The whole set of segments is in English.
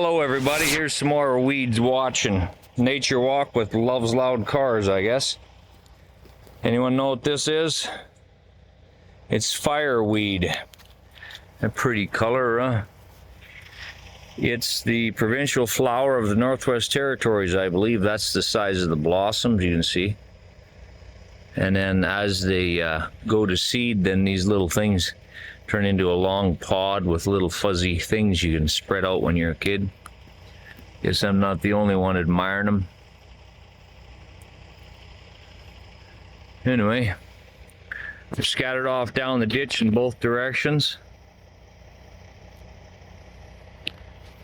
Hello everybody, here's some more weeds watching. Nature walk with Loves Loud Cars, I guess. Anyone know what this is? It's fireweed. A pretty color, huh? It's the Provincial Flower of the Northwest Territories, I believe. That's the size of the blossoms, you can see. And then as they go to seed, then these little things turn into a long pod with little fuzzy things you can spread out when you're a kid. Guess I'm not the only one admiring them. Anyway, they're scattered off down the ditch in both directions.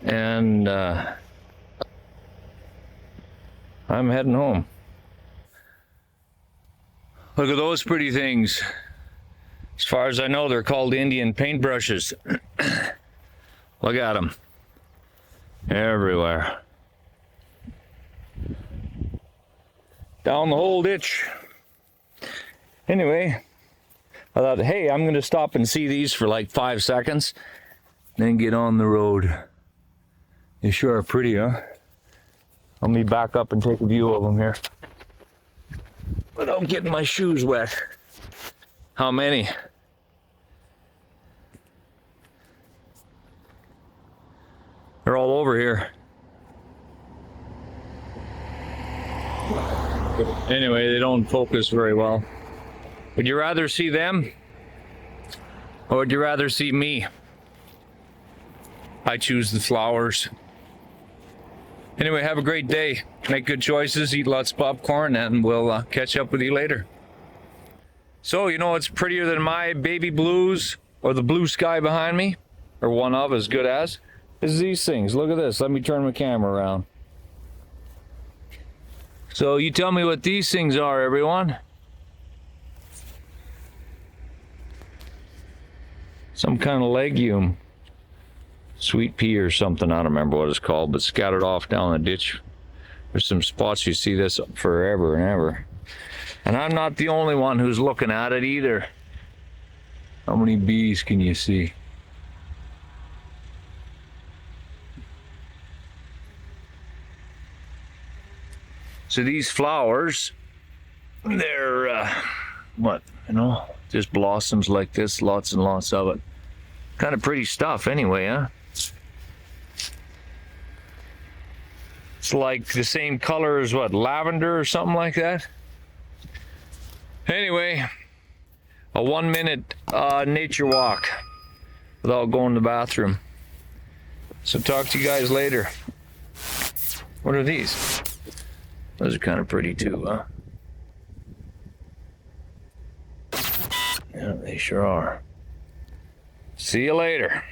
And I'm heading home. Look at those pretty things. As far as I know, they're called Indian paintbrushes. Look at them. Everywhere. Down the whole ditch. Anyway, I thought, hey, I'm going to stop and see these for like 5 seconds, then get on the road. They sure are pretty, huh? Let me back up and take a view of them here. Without getting my shoes wet. How many? They're all over here. Anyway, they don't focus very well. Would you rather see them? Or would you rather see me? I choose the flowers. Anyway, have a great day. Make good choices, eat lots of popcorn, and we'll catch up with you later. So, you know what's prettier than my baby blues or the blue sky behind me? Or one of as good as? Is these things. Look at this. Let me turn my camera around. So, you tell me what these things are, everyone. Some kind of legume. Sweet pea or something, I don't remember what it's called, but scattered off down the ditch. There's some spots you see this forever and ever. And I'm not the only one who's looking at it either. How many bees can you see? So these flowers, they're, what, you know, just blossoms like this, lots and lots of it. Kind of pretty stuff anyway, huh? It's like the same color as what, lavender or something like that? Anyway, a 1 minute nature walk without going to the bathroom. So talk to you guys later. What are these? Those are kind of pretty too, huh? Yeah, they sure are. See you later.